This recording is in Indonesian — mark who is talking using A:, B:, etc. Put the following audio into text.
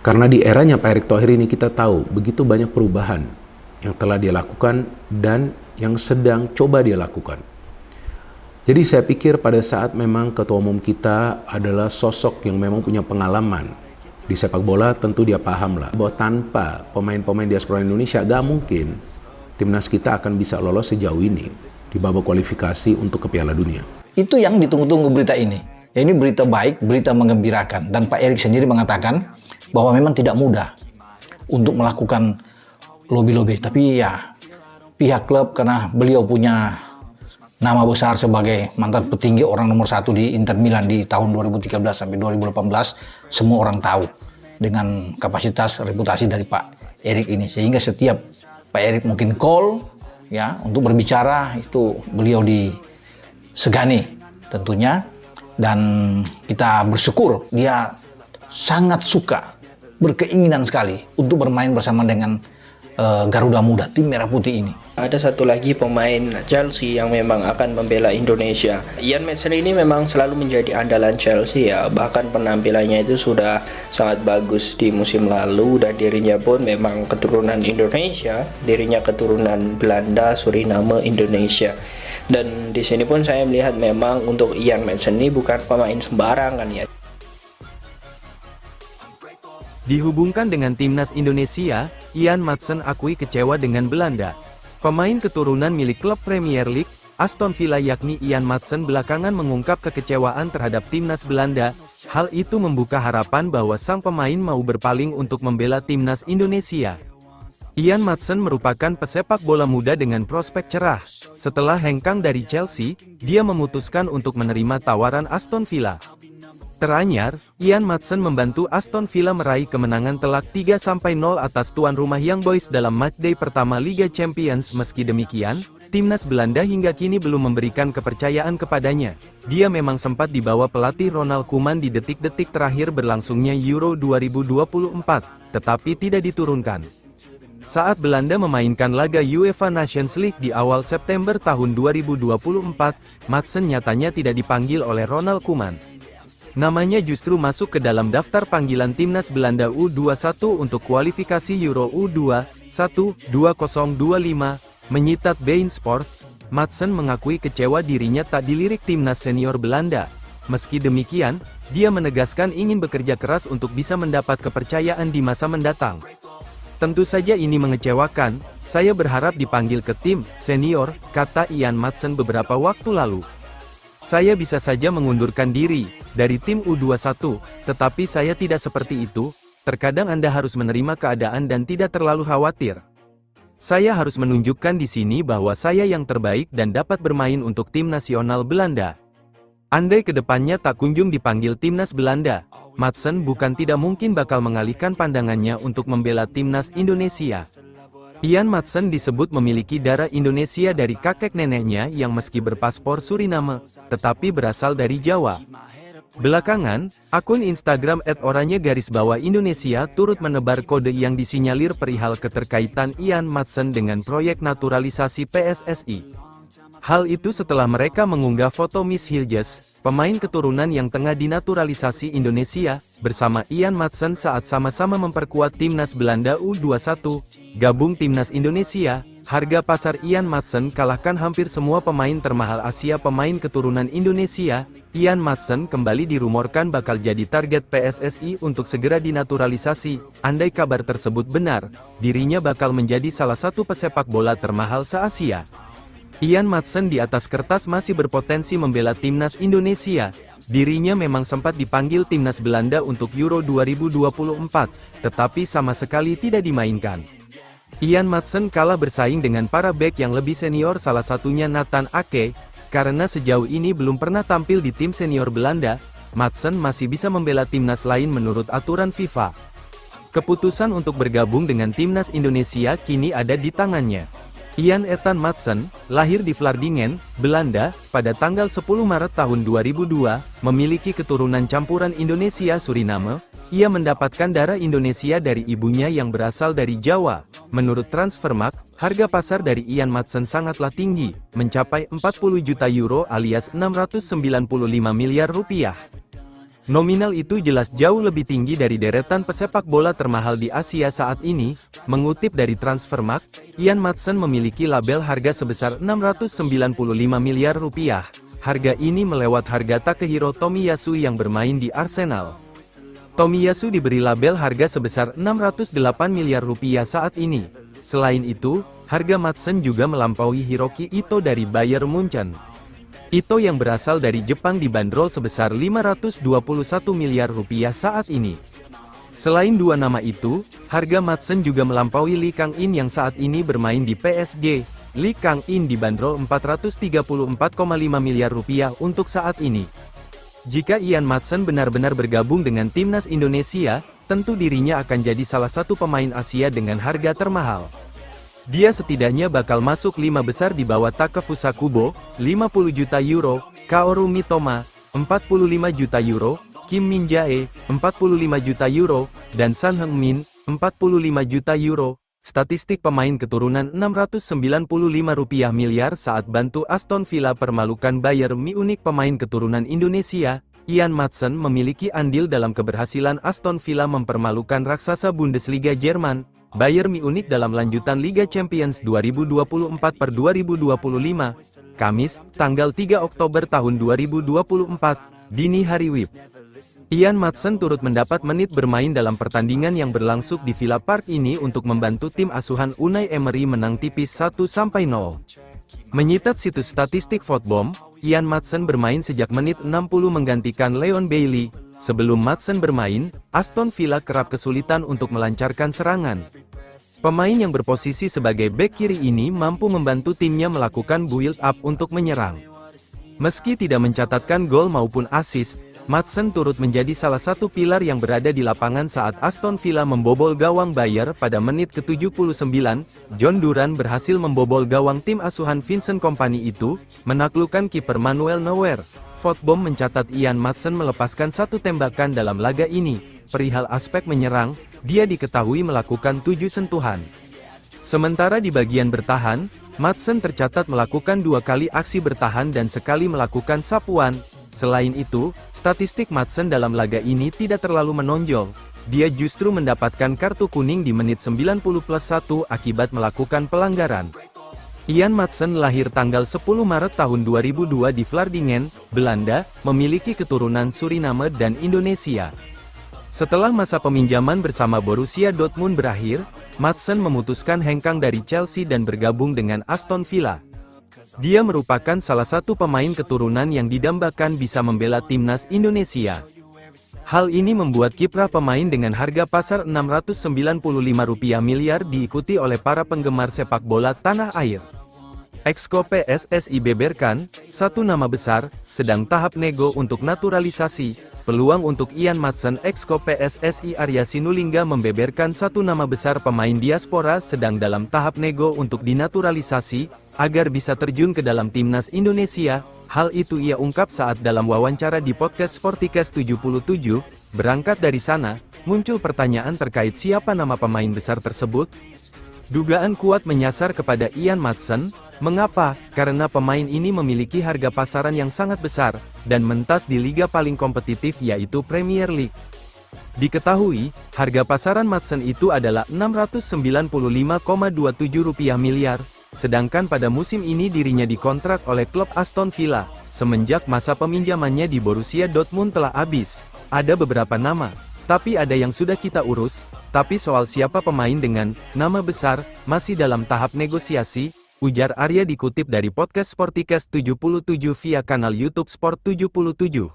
A: Karena di eranya Pak Erick Thohir ini kita tahu begitu banyak perubahan yang telah dia lakukan dan yang sedang coba dia lakukan. Jadi saya pikir pada saat memang ketua umum kita adalah sosok yang memang punya pengalaman di sepak bola, tentu dia paham lah bahwa tanpa pemain-pemain diaspora Indonesia gak mungkin timnas kita akan bisa lolos sejauh ini di babak kualifikasi untuk ke Piala Dunia.
B: Itu yang ditunggu-tunggu berita ini. Ya, ini berita baik, berita menggembirakan. Dan Pak Erick sendiri mengatakan bahwa memang tidak mudah untuk melakukan lobby-lobby. Tapi ya pihak klub, karena beliau punya nama besar sebagai mantan petinggi orang nomor 1 di Inter Milan di tahun 2013 sampai 2018, semua orang tahu dengan kapasitas reputasi dari Pak Erick ini. Sehingga setiap Pak Erick mungkin call ya untuk berbicara, itu beliau disegani tentunya. Dan kita bersyukur dia sangat suka, berkeinginan sekali untuk bermain bersama dengan Garuda Muda, tim Merah Putih ini.
C: Ada satu lagi pemain Chelsea yang memang akan membela Indonesia. Ian Maatsen ini memang selalu menjadi andalan Chelsea ya. Bahkan penampilannya itu sudah sangat bagus di musim lalu, dan dirinya pun memang keturunan Indonesia, dirinya keturunan Belanda, Suriname, Indonesia. Dan di sini pun saya melihat memang untuk Ian Maatsen ini bukan pemain sembarangan ya.
D: Dihubungkan dengan timnas Indonesia, Ian Maatsen akui kecewa dengan Belanda. Pemain keturunan milik klub Premier League, Aston Villa yakni Ian Maatsen belakangan mengungkap kekecewaan terhadap timnas Belanda. Hal itu membuka harapan bahwa sang pemain mau berpaling untuk membela timnas Indonesia. Ian Maatsen merupakan pesepak bola muda dengan prospek cerah. Setelah hengkang dari Chelsea, dia memutuskan untuk menerima tawaran Aston Villa. Teranyar, Ian Maatsen membantu Aston Villa meraih kemenangan telak 3-0 atas tuan rumah Young Boys dalam matchday pertama Liga Champions. Meski demikian, timnas Belanda hingga kini belum memberikan kepercayaan kepadanya. Dia memang sempat dibawa pelatih Ronald Koeman di detik-detik terakhir berlangsungnya Euro 2024, tetapi tidak diturunkan. Saat Belanda memainkan laga UEFA Nations League di awal September tahun 2024, Maatsen nyatanya tidak dipanggil oleh Ronald Koeman. Namanya justru masuk ke dalam daftar panggilan timnas Belanda U21 untuk kualifikasi Euro U21 2025, menyitat beIN Sports. Maatsen mengakui kecewa dirinya tak dilirik timnas senior Belanda. Meski demikian, dia menegaskan ingin bekerja keras untuk bisa mendapat kepercayaan di masa mendatang. Tentu saja ini mengecewakan, saya berharap dipanggil ke tim senior, kata Ian Maatsen beberapa waktu lalu. Saya bisa saja mengundurkan diri dari tim U21, tetapi saya tidak seperti itu. Terkadang Anda harus menerima keadaan dan tidak terlalu khawatir. Saya harus menunjukkan di sini bahwa saya yang terbaik dan dapat bermain untuk tim nasional Belanda. Andai kedepannya tak kunjung dipanggil timnas Belanda, Maatsen bukan tidak mungkin bakal mengalihkan pandangannya untuk membela timnas Indonesia. Ian Maatsen disebut memiliki darah Indonesia dari kakek neneknya yang meski berpaspor Suriname, tetapi berasal dari Jawa. Belakangan, akun Instagram @oranye_Indonesia turut menebar kode yang disinyalir perihal keterkaitan Ian Maatsen dengan proyek naturalisasi PSSI. Hal itu setelah mereka mengunggah foto Miss Hilges, pemain keturunan yang tengah dinaturalisasi Indonesia, bersama Ian Maatsen saat sama-sama memperkuat timnas Belanda U21. Gabung timnas Indonesia, harga pasar Ian Maatsen kalahkan hampir semua pemain termahal Asia. Pemain keturunan Indonesia, Ian Maatsen kembali dirumorkan bakal jadi target PSSI untuk segera dinaturalisasi. Andai kabar tersebut benar, dirinya bakal menjadi salah satu pesepak bola termahal se-Asia. Ian Maatsen di atas kertas masih berpotensi membela timnas Indonesia. Dirinya memang sempat dipanggil timnas Belanda untuk Euro 2024, tetapi sama sekali tidak dimainkan. Ian Maatsen kalah bersaing dengan para bek yang lebih senior, salah satunya Nathan Ake. Karena sejauh ini belum pernah tampil di tim senior Belanda, Maatsen masih bisa membela timnas lain menurut aturan FIFA. Keputusan untuk bergabung dengan timnas Indonesia kini ada di tangannya. Ian Ethan Maatsen, lahir di Vlaardingen, Belanda, pada tanggal 10 Maret tahun 2002, memiliki keturunan campuran Indonesia-Suriname. Ia mendapatkan darah Indonesia dari ibunya yang berasal dari Jawa. Menurut Transfermarkt, harga pasar dari Ian Maatsen sangatlah tinggi, mencapai 40 juta euro alias 695 miliar rupiah. Nominal itu jelas jauh lebih tinggi dari deretan pesepak bola termahal di Asia saat ini. Mengutip dari Transfermarkt, Ian Maatsen memiliki label harga sebesar 695 miliar rupiah. Harga ini melewat harga Takehiro Tomiyasu yang bermain di Arsenal. Tomiyasu diberi label harga sebesar 608 miliar rupiah saat ini. Selain itu, harga Maatsen juga melampaui Hiroki Ito dari Bayern Munchen. Ito yang berasal dari Jepang dibanderol sebesar 521 miliar rupiah saat ini. Selain dua nama itu, harga Maatsen juga melampaui Lee Kang-in yang saat ini bermain di PSG. Lee Kang-in dibanderol 434,5 miliar rupiah untuk saat ini. Jika Ian Maatsen benar-benar bergabung dengan timnas Indonesia, tentu dirinya akan jadi salah satu pemain Asia dengan harga termahal. Dia setidaknya bakal masuk 5 besar di bawah Takefusa Kubo, 50 juta euro, Kaoru Mitoma, 45 juta euro, Kim Min-jae, 45 juta euro, dan Son Heung-min, 45 juta euro. Statistik pemain keturunan 695 rupiah miliar saat bantu Aston Villa permalukan Bayern Munich. Pemain keturunan Indonesia, Ian Maatsen memiliki andil dalam keberhasilan Aston Villa mempermalukan raksasa Bundesliga Jerman, Bayern Munich dalam lanjutan Liga Champions 2024-2025, Kamis, tanggal 3 Oktober tahun 2024, dini hari WIB. Ian Maatsen turut mendapat menit bermain dalam pertandingan yang berlangsung di Villa Park ini untuk membantu tim asuhan Unai Emery menang tipis 1-0. Menyitat situs statistik Footbomb, Ian Maatsen bermain sejak menit 60 menggantikan Leon Bailey. Sebelum Maatsen bermain, Aston Villa kerap kesulitan untuk melancarkan serangan. Pemain yang berposisi sebagai bek kiri ini mampu membantu timnya melakukan build-up untuk menyerang. Meski tidak mencatatkan gol maupun assist, Maatsen turut menjadi salah satu pilar yang berada di lapangan saat Aston Villa membobol gawang Bayer pada menit ke-79. John Duran berhasil membobol gawang tim asuhan Vincent Kompany itu, menaklukkan kiper Manuel Neuer. Footbomb mencatat Ian Maatsen melepaskan satu tembakan dalam laga ini. Perihal aspek menyerang, dia diketahui melakukan 7 sentuhan. Sementara di bagian bertahan, Maatsen tercatat melakukan 2 kali aksi bertahan dan sekali melakukan sapuan. Selain itu, statistik Maatsen dalam laga ini tidak terlalu menonjol. Dia justru mendapatkan kartu kuning di menit 90+1 akibat melakukan pelanggaran. Ian Maatsen lahir tanggal 10 Maret tahun 2002 di Vlaardingen, Belanda, memiliki keturunan Suriname dan Indonesia. Setelah masa peminjaman bersama Borussia Dortmund berakhir, Maatsen memutuskan hengkang dari Chelsea dan bergabung dengan Aston Villa. Dia merupakan salah satu pemain keturunan yang didambakan bisa membela timnas Indonesia. Hal ini membuat kiprah pemain dengan harga pasar Rp695 miliar diikuti oleh para penggemar sepak bola tanah air. Exco PSSI beberkan, satu nama besar, sedang tahap nego untuk naturalisasi. Peluang untuk Ian Maatsen. Exco PSSI Arya Sinulinga membeberkan satu nama besar pemain diaspora sedang dalam tahap nego untuk dinaturalisasi, agar bisa terjun ke dalam timnas Indonesia. Hal itu ia ungkap saat dalam wawancara di podcast Sporticast 77. Berangkat dari sana, muncul pertanyaan terkait siapa nama pemain besar tersebut. Dugaan kuat menyasar kepada Ian Maatsen. Mengapa? Karena pemain ini memiliki harga pasaran yang sangat besar, dan mentas di liga paling kompetitif yaitu Premier League. Diketahui, harga pasaran Maatsen itu adalah Rp695,27 miliar. Sedangkan pada musim ini dirinya dikontrak oleh klub Aston Villa. Semenjak masa peminjamannya di Borussia Dortmund telah habis. Ada beberapa nama, tapi ada yang sudah kita urus. Tapi soal siapa pemain dengan nama besar, masih dalam tahap negosiasi, ujar Arya dikutip dari podcast Sporticast 77 via kanal YouTube Sport 77.